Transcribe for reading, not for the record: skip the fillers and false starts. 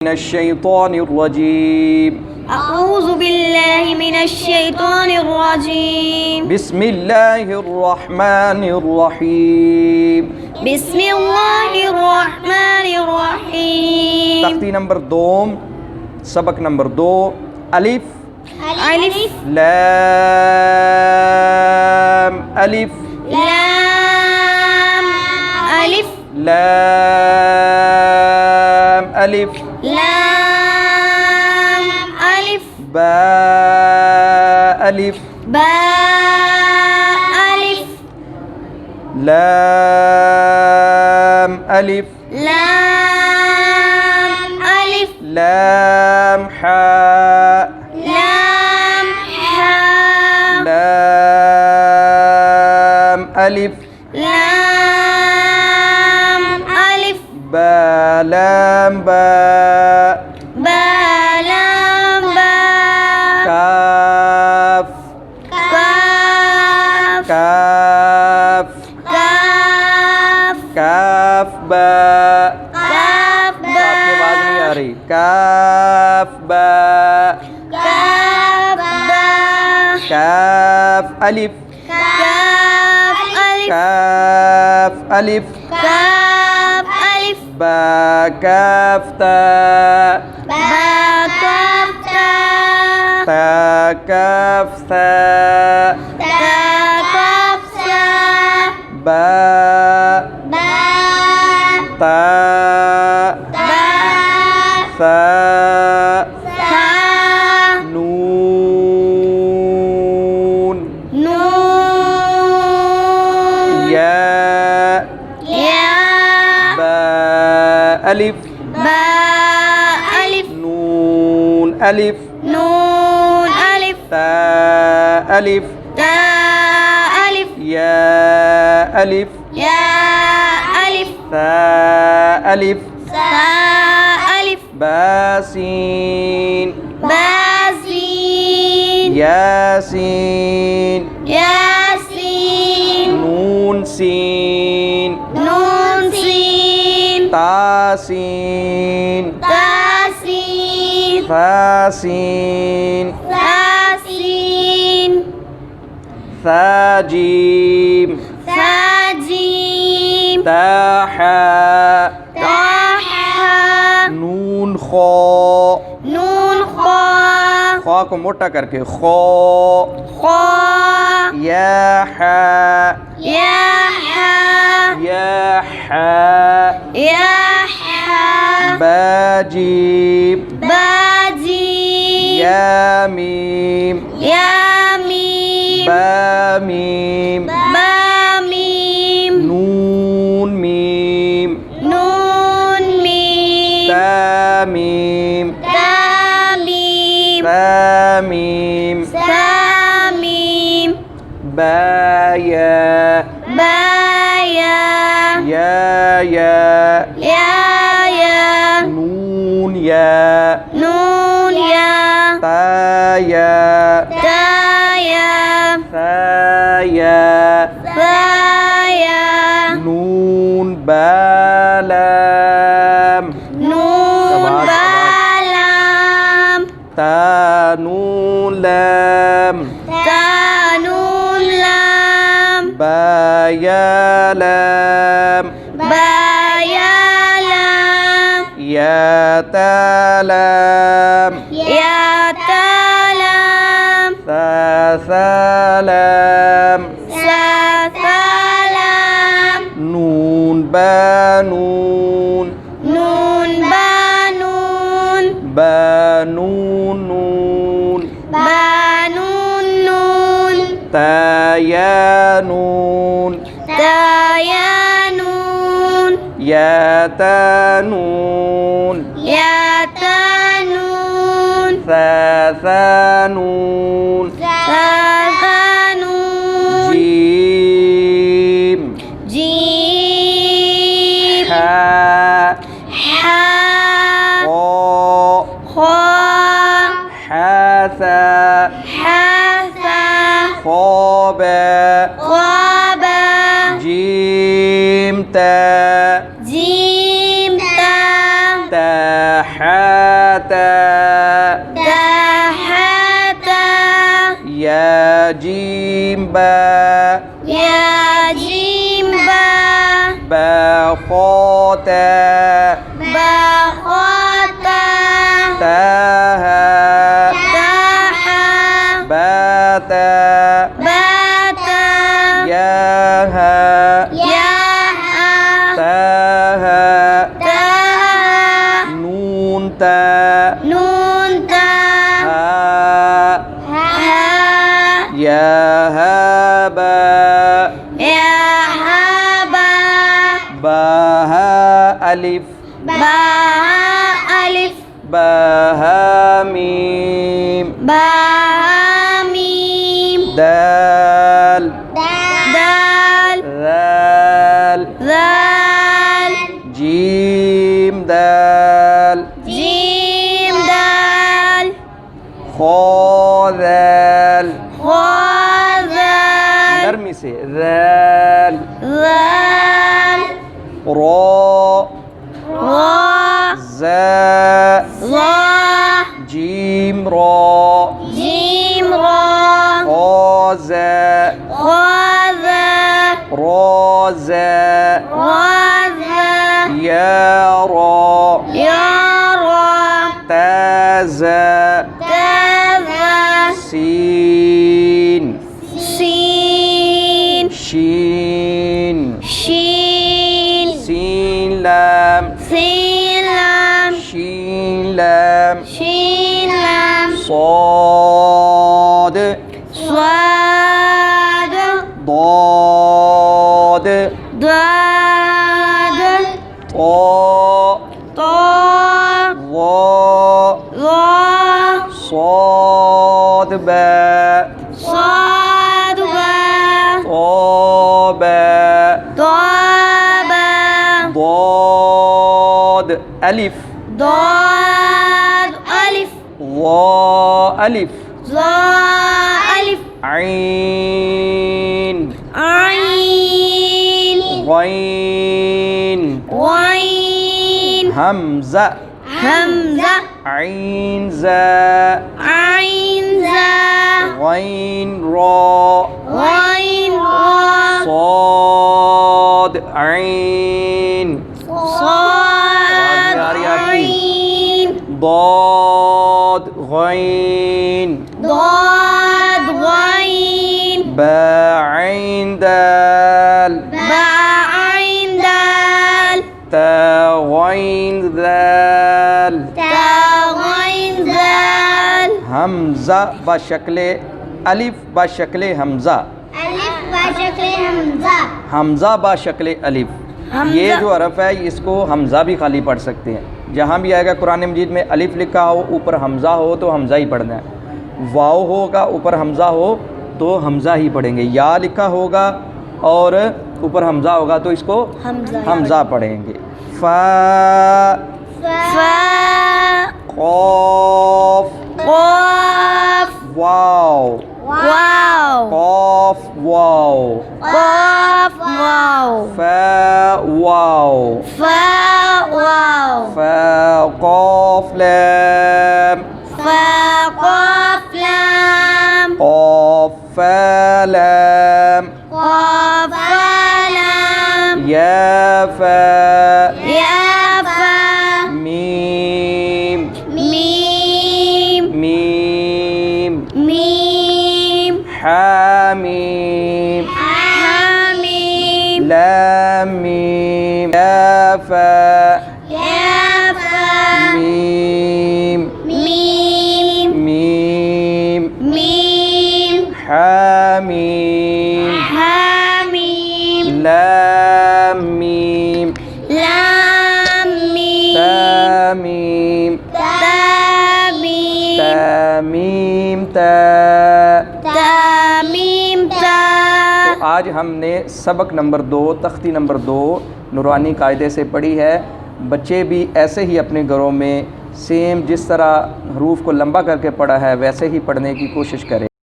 من الشيطان الرجيم أعوذ بالله من الشيطان الرجيم بسم الله الرحمن الرحيم بسم الله الرحمن الرحيم तख्ती नंबर 2 सबक नंबर 2 अलिफ ألف लाम अलिफ لام ألف लाम अलिफ لام ألف बा अलिफ باء ألف लाम अलिफ لام ألف लाम हा لام حاء लाम अलिफ لام ألف बा लाम बा باء لام باء काफ كاف काफ كاف काफ बा كاف काफ की आवाज नहीं आ रही काफ बा كاف باء काफ अलिफ كاف ألف काफ अलिफ كاف ألف बा काफ ता باء كاف تاء ता काफ ता تاء كاف ساء बा باء ता باء सा ثاء नून نون या يا बा अलिफ باء ألف नून अलिफ نون ألف ता अलिफ تاء ألف या अलिफ يا ألف ता अलिफ ثاء ألف बासीन باسين यासीन ياسين नून सीन نون سين तासीन تاسين फासीन ثاسين साजीम ثاجيم ताहा طاحا नून खो نون خاء खो को मोटा करके खो خاء या हा يا حاء या हा يا حاء बाजीम باجيم या मीम يا ميم बा मीम با ميم नून मीम نون ميم ता मीम تا ميم ता मीम سا ميم بايا بايا या يا يا नून या نون يا ताया تايا साया ثايا नून बालाम نون بالام तानून लाम تا نون لام बाया लाम بايا لام या तालाम يا تالام सालाम سا ثالام नून बानून نون بانون बानून नून بانون نون तायानून تايانون या तानून يا تانون सासानून ثاثانون जीम جيم हा حاء खो خاء हासा حاثا خوبा خاب जीम تا جيم تا تا حا تحت يا جيم با يا جيم با خاتا بخطا تاها تحا باتا باتا ياها ياها تاها تاها نون تا نون تا ها ها يا هابا يا هبا باها ألف با ألف باها ميم با ميم دال دال ذال ذال جيم دال جيم دال خا ذال خا ذال نرمي से ذال ذال را را زا ظا جيم را جيم را خا زا خا ذا را زا را ذا يا را يا را تا زا تذا سين سين شين شين سين لام سين لام شين لام شين لام صاد صاد ضاد ضاد طاء طا ظاء ظا صاد باء صاد با طاباء ضابا ضاد ألف ضاد ألف ظاء ألف ظا ألف عين عين غين غين همزة همزة عين زاء عين ذا غين راء غين را صاد عين صاد آواز آ رہی ہے آپ کی؟ عين ضاد غين ضاد غين باء عين دال با عين دال تا غين ذال تا غين ذال हमजा बशक्ल अलिफ बशक्ल हमजा अलिफ बशक्ल हमजा हमजा बशक्ल अलिफ ये जो हरफ है इसको हमजा भी खाली पढ़ सकते हैं। जहाँ भी आएगा कुरान मजीद में अलिफ लिखा हो ऊपर हमजा हो तो हमजा ही पढ़ना है, वाव होगा ऊपर हमजा हो तो हमजा ही पढ़ेंगे, या लिखा होगा और ऊपर हमजा होगा तो इसको हमजा पढ़ेंगे। फा फा कॉफ قاف वाव واو कॉफ वाव قاف واو फा वाव فا واو फा कॉफ लैम فا قاف لام قاف فا لام قاف فا لام يا فا يا فا ميم ميم ميم ميم حاميم حميم لام ميم يا فا يا فا ميم ميم ميم ميم حاميم حميم لام ميم لام ميم تاميم تاميم تاميم تا تاميم تا तो आज हमने सबक नंबर 2 तख्ती नंबर 2 नूरानी कायदे से पढ़ी है। बच्चे भी ऐसे ही अपने घरों में सेम जिस तरह हरूफ को लंबा करके पढ़ा है वैसे ही पढ़ने की कोशिश करें।